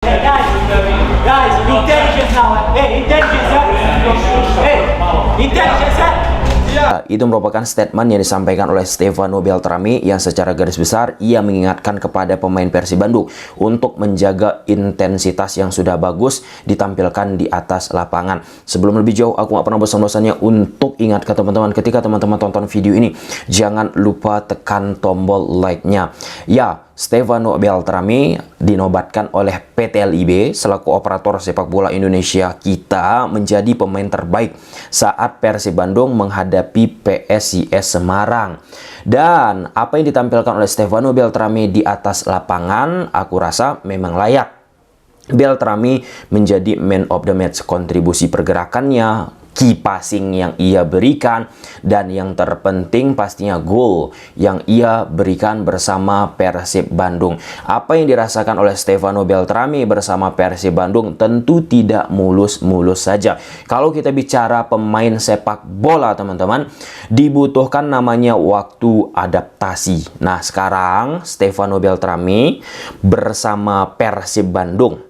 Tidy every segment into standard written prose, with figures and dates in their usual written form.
Hey guys, intelligence now. Hey, intelligence ya. Hey, intelligence ya. Itu merupakan statement yang disampaikan oleh Stefano Beltrami yang secara garis besar ia mengingatkan kepada pemain Persib Bandung untuk menjaga intensitas yang sudah bagus ditampilkan di atas lapangan. Sebelum lebih jauh, aku gak pernah bosan-bosannya untuk ingat ke teman-teman, ketika teman-teman tonton video ini, jangan lupa tekan tombol like-nya. Ya, Stefano Beltrami dinobatkan oleh PT LIB selaku operator sepak bola Indonesia kita menjadi pemain terbaik saat Persib Bandung menghadapi PSIS Semarang. Dan apa yang ditampilkan oleh Stefano Beltrami di atas lapangan, aku rasa memang layak. Beltrami menjadi man of the match. Kontribusi pergerakannya, key passing yang ia berikan, dan yang terpenting pastinya gol yang ia berikan bersama Persib Bandung. Apa yang dirasakan oleh Stefano Beltrami bersama Persib Bandung tentu tidak mulus-mulus saja. Kalau kita bicara pemain sepak bola, teman-teman, dibutuhkan namanya waktu adaptasi. Nah, sekarang Stefano Beltrami bersama Persib Bandung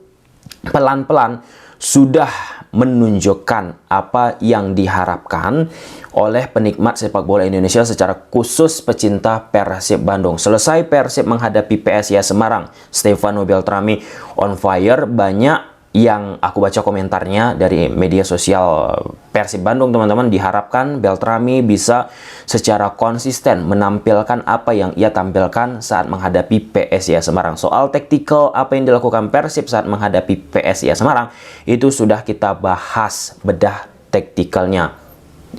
pelan-pelan sudah menunjukkan apa yang diharapkan oleh penikmat sepak bola Indonesia, secara khusus pecinta Persib Bandung. Selesai Persib menghadapi PSIS Semarang, Stefano Beltrami on fire. Banyak yang aku baca komentarnya dari media sosial Persib Bandung, teman-teman, diharapkan Beltrami bisa secara konsisten menampilkan apa yang ia tampilkan saat menghadapi PSIS Semarang. Soal taktikal apa yang dilakukan Persib saat menghadapi PSIS Semarang itu sudah kita bahas bedah taktikalnya.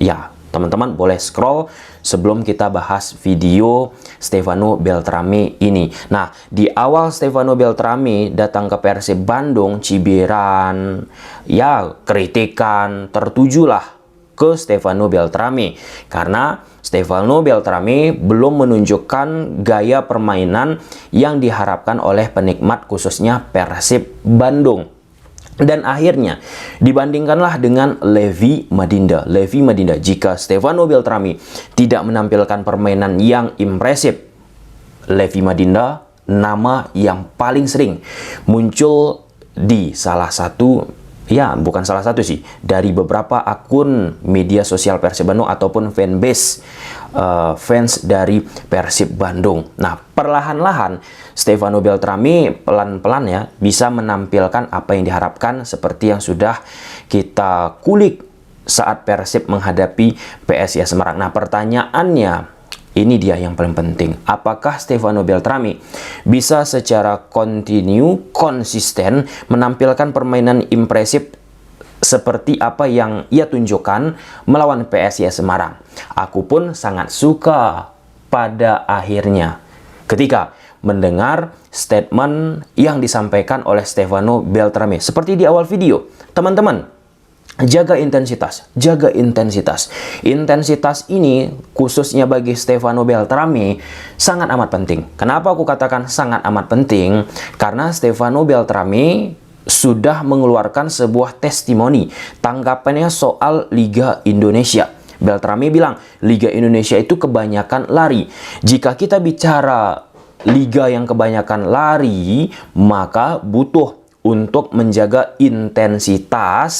Ya, teman-teman boleh scroll sebelum kita bahas video Stefano Beltrami ini. Nah, di awal Stefano Beltrami datang ke Persib Bandung, cibiran, ya kritikan tertujulah ke Stefano Beltrami. Karena Stefano Beltrami belum menunjukkan gaya permainan yang diharapkan oleh penikmat khususnya Persib Bandung. Dan akhirnya dibandingkanlah dengan Levi Madinda. Levi Madinda, jika Stefano Beltrami tidak menampilkan permainan yang impresif, Levi Madinda nama yang paling sering muncul di salah satu, ya bukan salah satu sih, dari beberapa akun media sosial Persib Bandung ataupun fanbase fans dari Persib Bandung. Nah, perlahan-lahan Stefano Beltrami pelan-pelan ya bisa menampilkan apa yang diharapkan seperti yang sudah kita kulik saat Persib menghadapi PSIS Semarang. Nah, pertanyaannya ini dia yang paling penting. Apakah Stefano Beltrami bisa secara konsisten menampilkan permainan impresif seperti apa yang ia tunjukkan melawan PSIS Semarang? Aku pun sangat suka pada akhirnya ketika mendengar statement yang disampaikan oleh Stefano Beltrami. Seperti di awal video, teman-teman, jaga intensitas, jaga intensitas. Intensitas ini khususnya bagi Stefano Beltrami sangat amat penting. Kenapa aku katakan sangat amat penting? Karena Stefano Beltrami sudah mengeluarkan sebuah testimoni tanggapannya soal Liga Indonesia. Beltrami bilang, Liga Indonesia itu kebanyakan lari. Jika kita bicara liga yang kebanyakan lari, maka butuh untuk menjaga intensitas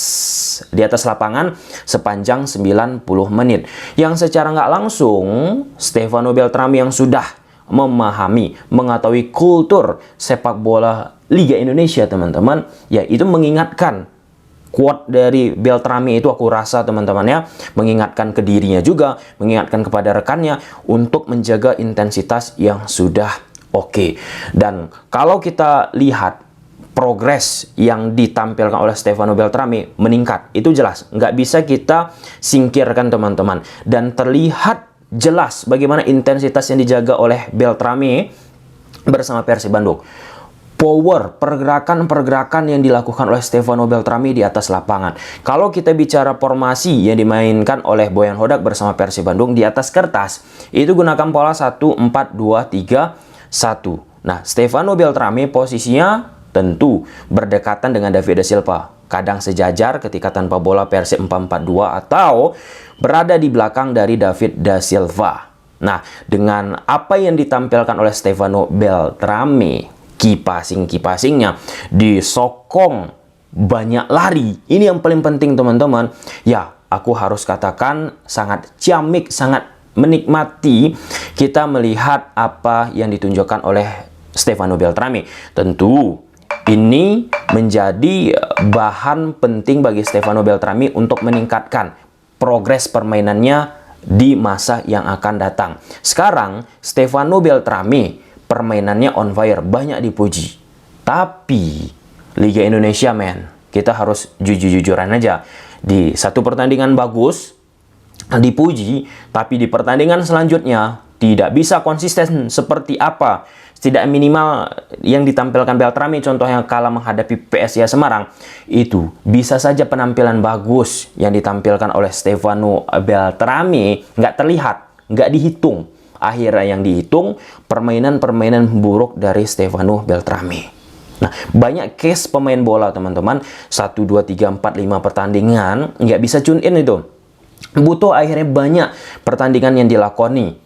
di atas lapangan sepanjang 90 menit. Yang secara nggak langsung, Stefano Beltrami yang sudah memahami, mengetahui kultur sepak bola Liga Indonesia, teman-teman, ya itu mengingatkan quote dari Beltrami itu, aku rasa teman-teman ya, mengingatkan ke dirinya juga, mengingatkan kepada rekannya untuk menjaga intensitas yang sudah oke. Dan kalau kita lihat progres yang ditampilkan oleh Stefano Beltrami meningkat, itu jelas, nggak bisa kita singkirkan teman-teman. Dan terlihat jelas bagaimana intensitas yang dijaga oleh Beltrami bersama Persib Bandung. Power, pergerakan-pergerakan yang dilakukan oleh Stefano Beltrami di atas lapangan. Kalau kita bicara formasi yang dimainkan oleh Boyan Hodak bersama Persib Bandung di atas kertas, itu gunakan pola 1-4-2-3-1. Nah, Stefano Beltrami posisinya tentu berdekatan dengan David da Silva. Kadang sejajar ketika tanpa bola Persib 4-4-2 atau berada di belakang dari David da Silva. Nah, dengan apa yang ditampilkan oleh Stefano Beltrami, passingnya, disokong, banyak lari. Ini yang paling penting teman-teman. Ya, aku harus katakan sangat ciamik, sangat menikmati kita melihat apa yang ditunjukkan oleh Stefano Beltrami. Tentu ini menjadi bahan penting bagi Stefano Beltrami untuk meningkatkan progres permainannya di masa yang akan datang. Sekarang Stefano Beltrami permainannya on fire, banyak dipuji. Tapi Liga Indonesia, men, kita harus jujur-jujuran aja. Di satu pertandingan bagus dipuji, tapi di pertandingan selanjutnya tidak bisa konsisten seperti apa. Tidak minimal yang ditampilkan Beltrami, contohnya kalah menghadapi PSIA Semarang, itu bisa saja penampilan bagus yang ditampilkan oleh Stefano Beltrami nggak terlihat, nggak dihitung. Akhirnya yang dihitung permainan-permainan buruk dari Stefano Beltrami. Nah, banyak case pemain bola teman-teman, 1, 2, 3, 4, 5 pertandingan nggak bisa tune in itu. Butuh akhirnya banyak pertandingan yang dilakoni.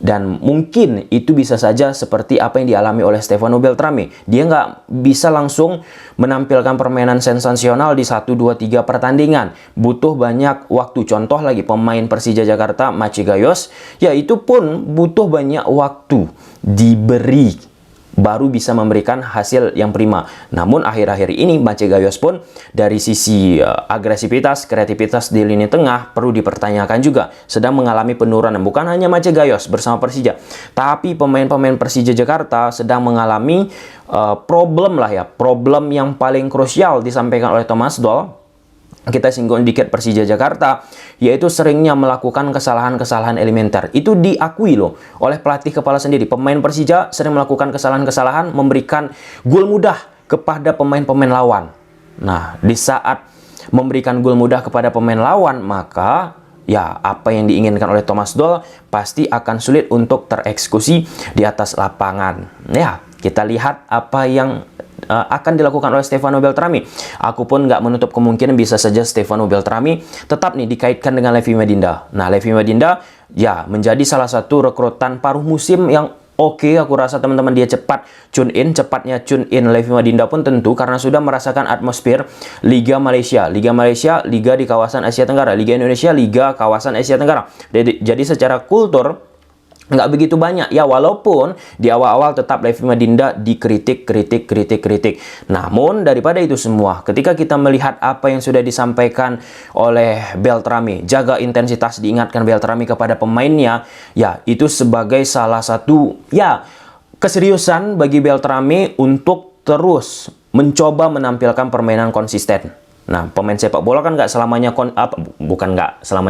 Dan mungkin itu bisa saja seperti apa yang dialami oleh Stefano Beltrami. Dia nggak bisa langsung menampilkan permainan sensasional di 1, 2, 3 pertandingan. Butuh banyak waktu. Contoh lagi pemain Persija Jakarta, Maci Gayos, ya itu pun butuh banyak waktu diberi baru bisa memberikan hasil yang prima. Namun akhir-akhir ini Maci Gayos pun dari sisi agresivitas, kreativitas di lini tengah perlu dipertanyakan juga. Sedang mengalami penurunan. Bukan hanya Maci Gayos bersama Persija, tapi pemain-pemain Persija Jakarta sedang mengalami problem lah ya. Problem yang paling krusial disampaikan oleh Thomas Doll. Kita singgung dikit Persija Jakarta, yaitu seringnya melakukan kesalahan-kesalahan elementer. Itu diakui loh oleh pelatih kepala sendiri. Pemain Persija sering melakukan kesalahan-kesalahan, memberikan gol mudah kepada pemain-pemain lawan. Nah, di saat memberikan gol mudah kepada pemain lawan, maka ya apa yang diinginkan oleh Thomas Doll pasti akan sulit untuk tereksekusi di atas lapangan. Ya, kita lihat apa yang akan dilakukan oleh Stefano Beltrami. Aku pun nggak menutup kemungkinan bisa saja Stefano Beltrami tetap nih dikaitkan dengan Levi Medinda. Nah, Levi Medinda ya menjadi salah satu rekrutan paruh musim yang oke. Aku rasa teman-teman dia cepat tune in, cepatnya tune in Levi Medinda pun tentu karena sudah merasakan atmosfer Liga Malaysia. Liga Malaysia, liga di kawasan Asia Tenggara. Liga Indonesia, liga kawasan Asia Tenggara. Jadi secara kultur nggak begitu banyak ya, walaupun di awal-awal tetap Levi Medinda dikritik. Namun daripada itu semua, ketika kita melihat apa yang sudah disampaikan oleh Beltrami, jaga intensitas, diingatkan Beltrami kepada pemainnya, ya itu sebagai salah satu ya keseriusan bagi Beltrami untuk terus mencoba menampilkan permainan konsisten. Nah, pemain sepak bola kan nggak selamanya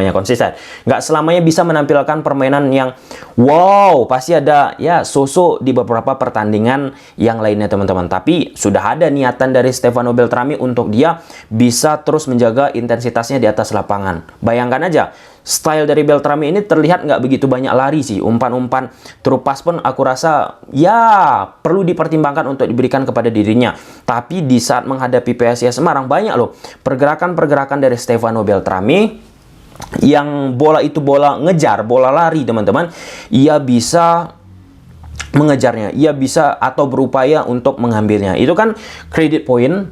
konsisten, nggak selamanya bisa menampilkan permainan yang wow. Pasti ada ya sosok di beberapa pertandingan yang lainnya teman-teman. Tapi sudah ada niatan dari Stefano Beltrami untuk dia bisa terus menjaga intensitasnya di atas lapangan. Bayangkan aja, style dari Beltrami ini terlihat nggak begitu banyak lari sih. Umpan-umpan terupas pun aku rasa ya perlu dipertimbangkan untuk diberikan kepada dirinya. Tapi di saat menghadapi PSIA Semarang banyak loh pergerakan-pergerakan dari Stefano Beltrami yang bola itu bola ngejar, bola lari teman-teman. Ia bisa mengejarnya, ia bisa atau berupaya untuk mengambilnya. Itu kan credit point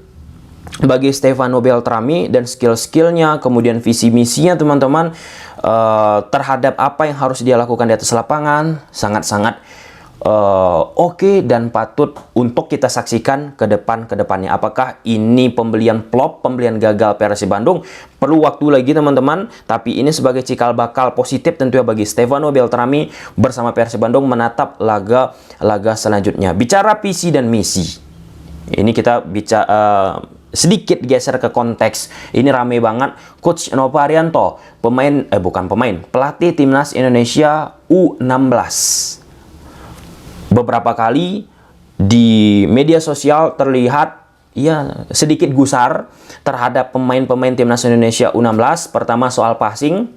bagi Stefano Beltrami dan skill-skillnya, kemudian visi misinya teman-teman terhadap apa yang harus dia lakukan di atas lapangan sangat-sangat oke dan patut untuk kita saksikan ke depannya. Apakah ini pembelian flop, pembelian gagal Persib Bandung? Perlu waktu lagi teman-teman, tapi ini sebagai cikal bakal positif tentunya bagi Stefano Beltrami bersama Persib Bandung menatap laga selanjutnya. Bicara visi dan misi, ini kita bicara sedikit geser ke konteks. Ini rame banget. Coach Novo Arianto, pelatih timnas Indonesia U16. Beberapa kali di media sosial terlihat ya sedikit gusar terhadap pemain-pemain timnas Indonesia U16. Pertama soal passing.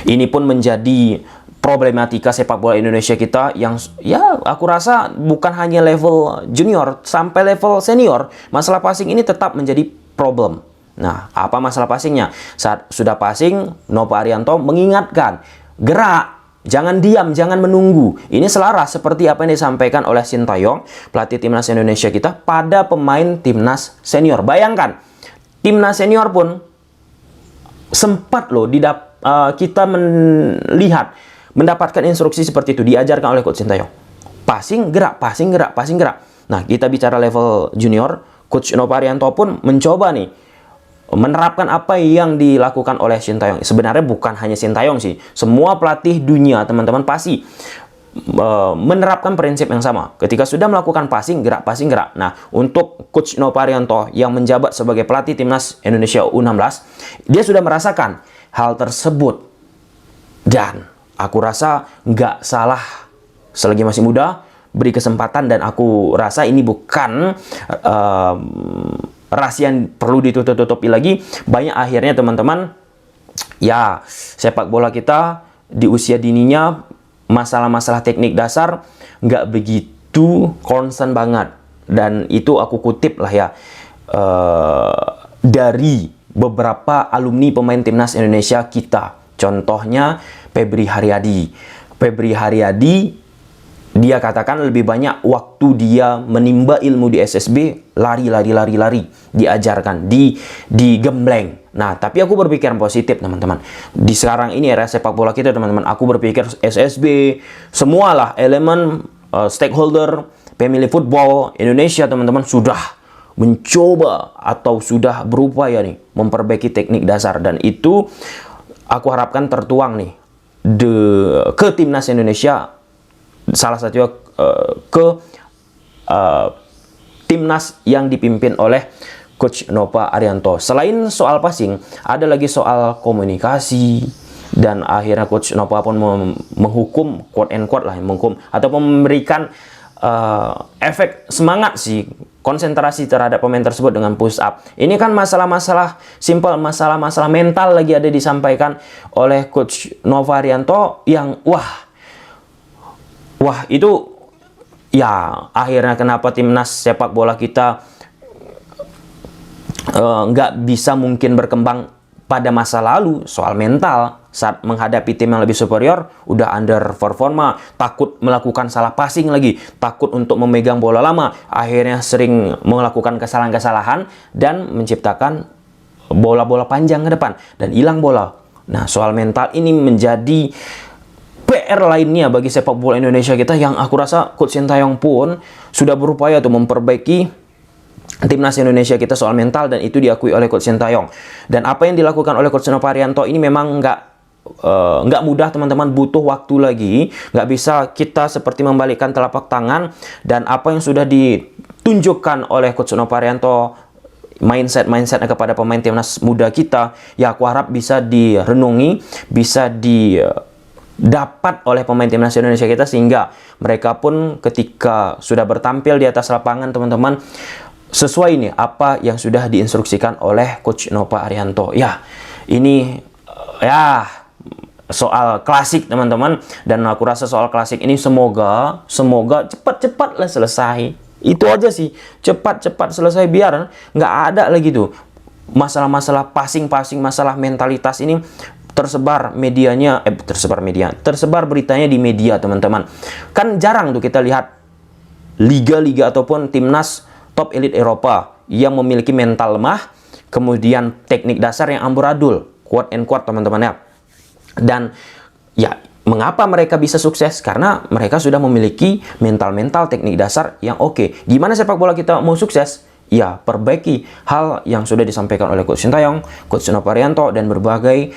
Ini pun menjadi problematika sepak bola Indonesia kita yang ya aku rasa bukan hanya level junior sampai level senior, masalah passing ini tetap menjadi problem. Nah, apa masalah passingnya? Saat sudah passing, Novo Arianto mengingatkan, gerak, Jangan diam, jangan menunggu. Ini selaras seperti apa yang disampaikan oleh Sintayong, pelatih timnas Indonesia kita, pada pemain timnas senior. Bayangkan, timnas senior pun sempat loh kita mendapatkan instruksi seperti itu, diajarkan oleh Coach Sintayong. Passing, gerak, passing, gerak, passing, gerak. Nah, kita bicara level junior, Coach Nova Arianto pun mencoba nih menerapkan apa yang dilakukan oleh Sintayong. Sebenarnya bukan hanya Sintayong sih, semua pelatih dunia teman-teman pasti menerapkan prinsip yang sama. Ketika sudah melakukan passing, gerak, passing, gerak. Nah, untuk Coach Nova Arianto yang menjabat sebagai pelatih timnas Indonesia U16, dia sudah merasakan hal tersebut. Dan aku rasa nggak salah, selagi masih muda, beri kesempatan. Dan aku rasa ini bukan rahasia yang perlu ditutup-tutupi lagi. Banyak akhirnya teman-teman, ya sepak bola kita di usia dininya masalah-masalah teknik dasar nggak begitu concern banget. Dan itu aku kutip lah ya dari beberapa alumni pemain timnas Indonesia kita. Contohnya Febri Haryadi. Febri Haryadi, dia katakan lebih banyak waktu dia menimba ilmu di SSB, lari, diajarkan, digembleng. Nah, tapi aku berpikir positif, teman-teman. Di sekarang ini era sepak bola kita, teman-teman, aku berpikir SSB, semualah elemen stakeholder, family football Indonesia, teman-teman, sudah mencoba atau sudah berupaya nih memperbaiki teknik dasar. Dan itu aku harapkan tertuang nih ke timnas Indonesia, salah satunya ke timnas yang dipimpin oleh Coach Nova Arianto. Selain soal passing, ada lagi soal komunikasi. Dan akhirnya Coach Nova pun menghukum, quote and quote lah, menghukum atau memberikan efek semangat sih, konsentrasi terhadap pemain tersebut dengan push up. Ini kan masalah-masalah simpel, masalah-masalah mental lagi ada disampaikan oleh Coach Nova Arianto yang wah itu ya akhirnya kenapa timnas sepak bola kita nggak bisa mungkin berkembang pada masa lalu soal mental. Saat menghadapi tim yang lebih superior, udah underperforma, takut melakukan salah passing lagi, takut untuk memegang bola lama, akhirnya sering melakukan kesalahan-kesalahan dan menciptakan bola-bola panjang ke depan dan hilang bola. Nah, soal mental ini menjadi PR lainnya bagi sepak bola Indonesia kita, yang aku rasa Coach Sintayong pun sudah berupaya untuk memperbaiki timnas Indonesia kita soal mental, dan itu diakui oleh Coach Sintayong. Dan apa yang dilakukan oleh Coach Nova Arianto ini memang nggak mudah, teman-teman, butuh waktu lagi. Nggak bisa kita seperti membalikkan telapak tangan. Dan apa yang sudah ditunjukkan oleh Coach Nova Arianto, mindsetnya kepada pemain timnas muda kita, ya aku harap bisa direnungi, bisa didapat oleh pemain timnas Indonesia kita, sehingga mereka pun ketika sudah bertampil di atas lapangan, teman-teman, sesuai nih apa yang sudah diinstruksikan oleh Coach Nova Arianto. Ya, ini ya soal klasik, teman-teman. Dan aku rasa soal klasik ini semoga cepat-cepat lah selesai. Itu aja sih, cepat-cepat selesai, biar nggak ada lagi tuh masalah-masalah passing, masalah mentalitas ini tersebar beritanya di media, teman-teman. Kan jarang tuh kita lihat liga-liga ataupun timnas top elite Eropa yang memiliki mental lemah, kemudian teknik dasar yang amburadul, quote and quote, teman-teman ya. Dan ya, mengapa mereka bisa sukses? Karena mereka sudah memiliki mental teknik dasar yang oke. Gimana sepak bola kita mau sukses? Ya, perbaiki hal yang sudah disampaikan oleh Coach Sintayong, Coach Nova Arianto, dan berbagai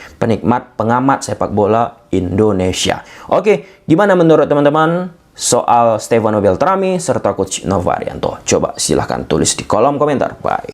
pengamat sepak bola Indonesia. Oke, gimana menurut teman-teman soal Stefano Beltrami serta Coach Nova Arianto? Coba silahkan tulis di kolom komentar. Bye.